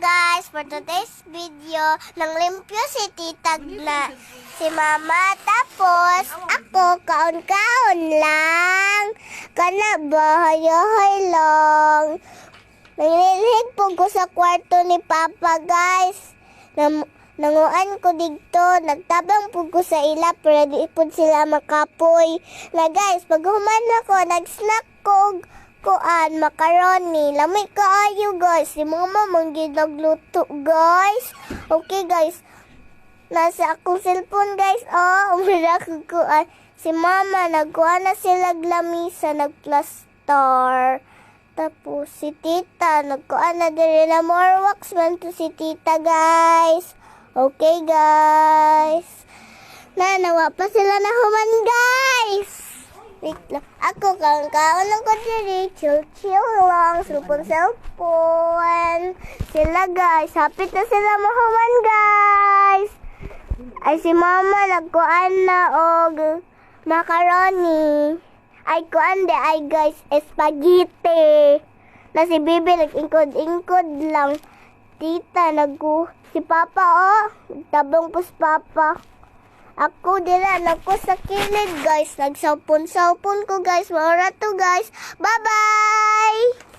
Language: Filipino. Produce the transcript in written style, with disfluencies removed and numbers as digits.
guys, for today's video, nanglimpyo si tita na si mama. Tapos, ako, kaon-kaon lang. Kana bahay-hay lang. Nanginilhig po ko sa kwarto ni papa guys. Nanguan ko dito, nagtabang po ko sa ila para di po sila makapoy. Na guys, pag human ako, nag-snack ko kuan macaroni. Lamay kaayo guys. Si mama manggid nagluto guys. Okay guys. Nasa akong cellphone guys. Oh, umira ko kuan. Si mama nagkuan na sila lamisa, nagplaster. Tapos si tita nagkuan na diri na more wax man to si tita guys. Okay guys. Nawa pa sila na human guys. Wait lang. Ako kaon lang ko diri. Chill lang. Cellphone. Sila guys. Happy na sila mahuman guys. Ay si mama nagkuan na og macaroni. Ay kuan de ay guys. Spaghetti. Na si Bibi nag-ingkod lang. Tita si papa tabang po si papa. Ako dila nako sa kilid guys. Nagsawpon ko guys. Maura to guys. Bye-bye!